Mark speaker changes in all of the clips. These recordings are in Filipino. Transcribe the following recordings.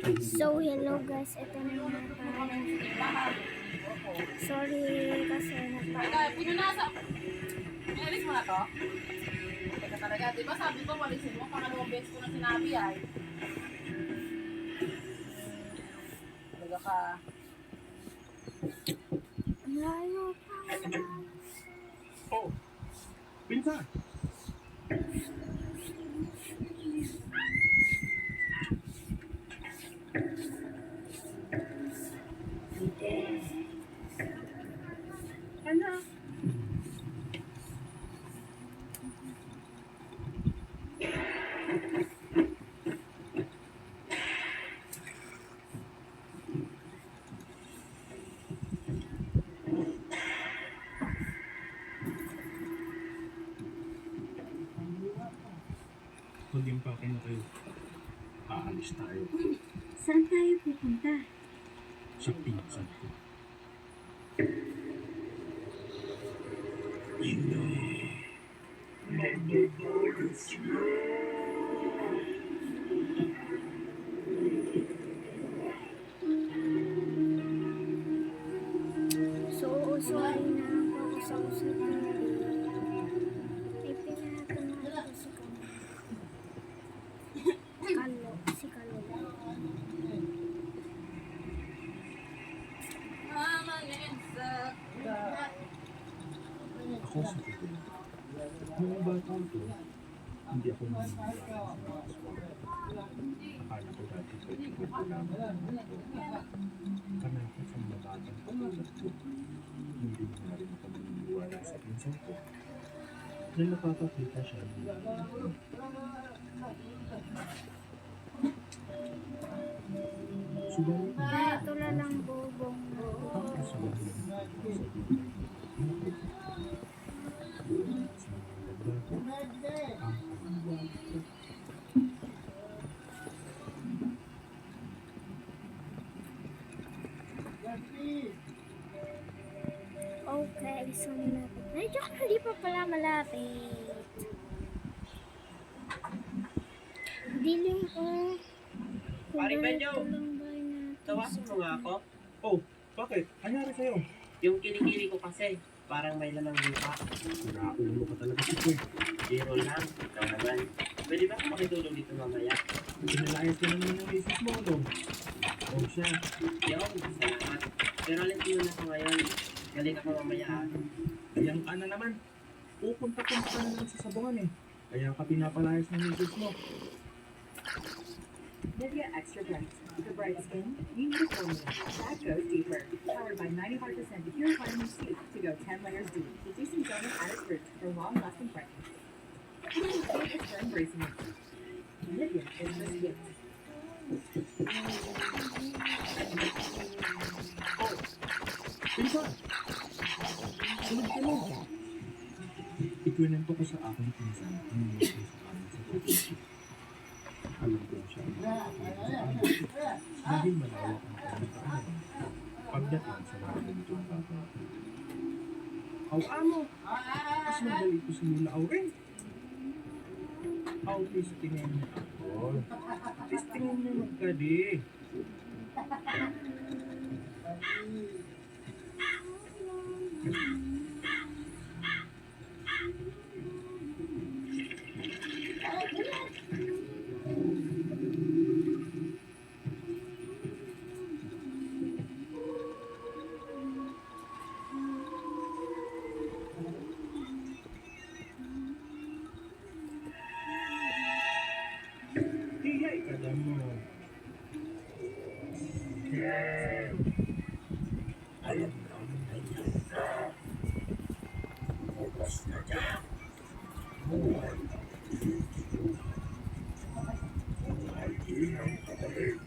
Speaker 1: So, hello guys, ito na nga tayo. Sorry kasi
Speaker 2: Pinunasa. Inalis mo na to? Teka talaga, di ba sabi ko walisin mo? Pangalawang beses ko na sinabi ay. Talaga ka.
Speaker 1: malayo pa.
Speaker 3: Oh, pinsan.
Speaker 2: Ano?
Speaker 3: Mag-impake na kayo. Aalis tayo.
Speaker 1: Saan tayo pupunta?
Speaker 3: Sa pinsan ko. Ina, magbabayad sila.
Speaker 1: So, sorry na ako sa usap na ay pinahatan na ako si Kalo.
Speaker 3: Ako sa totoo. Nung bata ko, hindi ako naniniwala sa mga aswang. Akala ko dati pwede ko lamang. Panakot sa mga batang katulad ko. Hindi na rin ako naniniwala sa pinsan ko. Na nakakakita siya ng subalit na
Speaker 1: Kaya tula lang bubong na.
Speaker 3: ang kasama ng sa
Speaker 1: Okay, so malapit. Medyo hindi pa pala malapit. Dilim ko.
Speaker 4: Paring Benyo,
Speaker 1: Tulungan natin.
Speaker 4: tawasin mo nga ako.
Speaker 3: Oh, bakit? Anyari sa'yo?
Speaker 4: Yung kilikili ko kasi, parang may lamang lupa.
Speaker 3: Nakaulo ka talaga si Kuy.
Speaker 4: Zero lang, ikaw naman. Pwede ba ako makitulong dito mamaya?
Speaker 3: Pinalayas ka naman ng misis mo, no? Oh, siya.
Speaker 4: Yung, salamat. Pero alis mo na ako ngayon. Galing ako mamaya ah.
Speaker 3: Yang ka na naman. Pupunta-punta ka na lang sa sabungan eh. Kaya ka pinapalayas ng misis mo.
Speaker 5: Nivea Extra Bright. For bright skin, you need a formula that goes deeper. Powered by 95% pure vitamin C to go 10 layers deep. Reducing donor added fruit for long-lasting brightness. It's for embracing it. Nivea is for skin.
Speaker 3: Oh, pinsan! Sunod ka mo. Ikwinento ko sa aking pinsan ang nangyari sa amin sa probinsya. Alam ko siya ang makakapagod dahil malawak ang kanyang kaanan pagdating sa mga ganitong bagay. Aw amo! Mas madali ko simula aw rin. Aw, testingin niya ako. Testingin niya magkadi. Hihay ka na mo. Alam na ang nangyari na. Bukas na dyan. Buhay ang pilipino. Buhay din ang kapatid.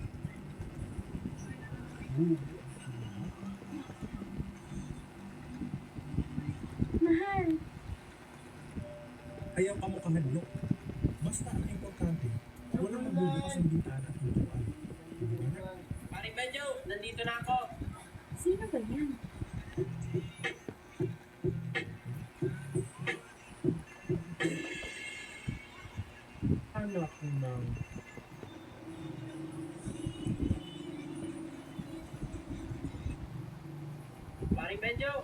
Speaker 3: Buhay ang
Speaker 1: Mahal,
Speaker 3: ayaw ka mo kahadlok. Basta ang importante, walang magbubukas ang bintana at lutuan. Hindi ba na?
Speaker 4: Paring Benyo, nandito na ako.
Speaker 1: sino ba yan?
Speaker 3: Anak ng
Speaker 4: Paring Benjo,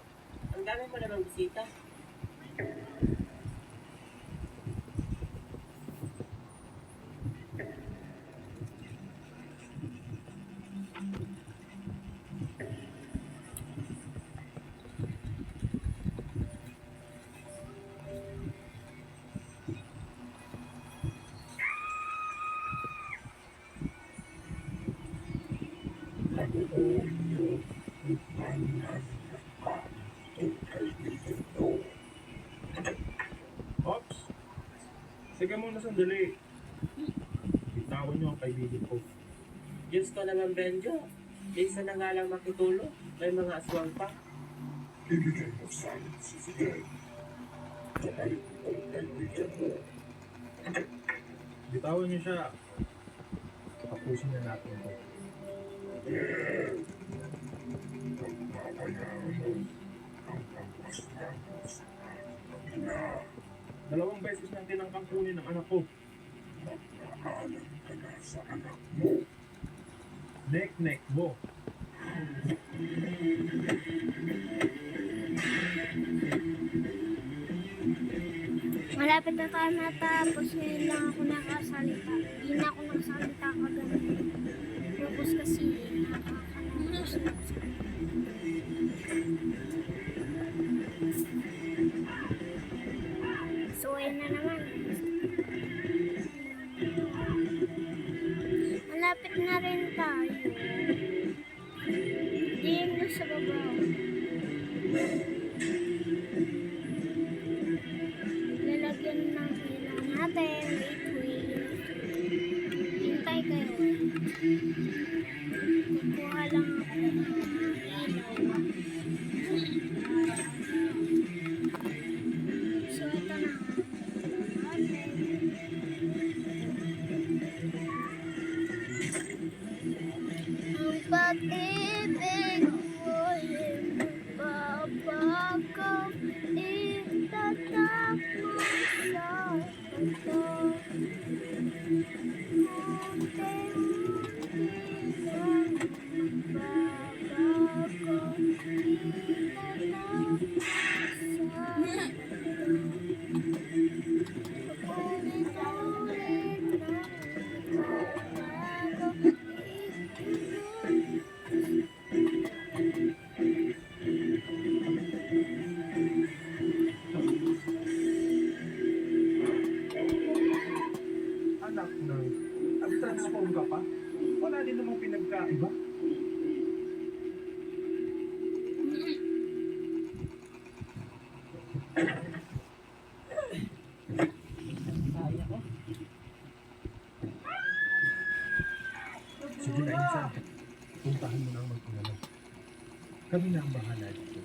Speaker 4: ang dami mo namang bisita.
Speaker 3: Ops! Sige muna sandali. Bitawan niyo ang kaibigan ko.
Speaker 4: Diyos ko naman, Benjo. Isa na nga lang makitulog. May mga aswang pa.
Speaker 3: Bitawan niyo siya. Tapusin na natin ito. Dalawang beses nang tinangkang kunin ang anak ko. Nek-nek mo.
Speaker 1: Malapit na tayo matapos. Ngayon lang ako nakasalita. Hindi na ako nakasalita kagabi. Focus kasi nakakanalos na ako sa so, ayun na naman. Malapit na rin tayo. Diyan na sa baba. Lalagyan ng ilaw natin. Wait. Hintay kayo. Kukuha lang ako ng ilaw. So, ito na. Ang pag-ibig mo'y magbabago. Itatak mo sa ito. Unti-unti lang magbabago. Itatak mo sa
Speaker 3: Anak ng... Nag-transform ka pa? Wala din namang pinagkaiba. Sige na, Insan. Puntahan mo na ang mag-alala. Kami na ang bahala dito.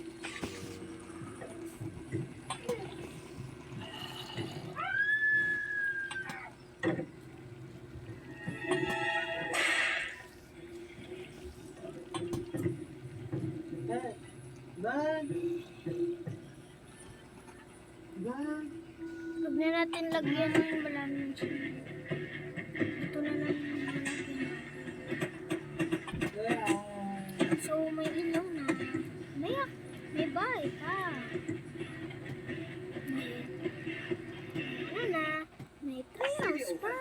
Speaker 4: Dad! Dad! Dad!
Speaker 1: Huwag na natin lagyan ng balance. Ito na lang yung lalagyan. So, may ilaw na. May bahay pa. May na. May treehouse pa.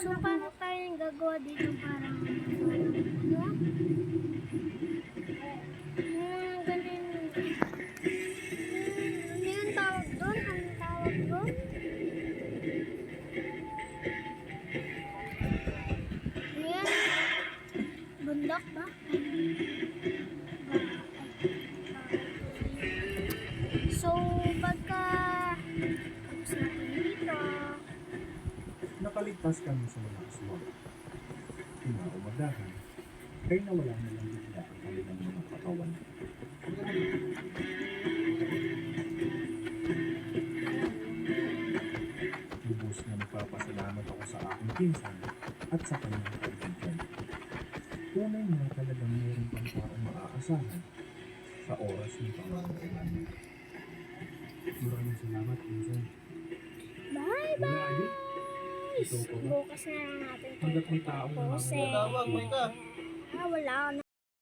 Speaker 1: So, paano tayong gagawa dito parang ganun. Ano yung tawag doon? Anong tawag doon? Ayan. Bundok ba? So, pagka tapos natin dito,
Speaker 3: Nakaligtas kami sa mga aswang. Kinaumagahan, kaya nawala na lang bigla ang kanilang mga katawan. Lubos na nagpapasalamat ako sa aking pinsan at sa kanyang kaibigan. Tunay na talagang meron pang taong maaasahan sa oras ng pangangailangan. Maraming salamat, pinsan.
Speaker 1: bye-bye!
Speaker 3: Ito ko ba?
Speaker 1: Bukas na lang natin ito.
Speaker 3: Hanggat may taong
Speaker 1: Pose.
Speaker 3: nangangailangan.
Speaker 1: Bye! wala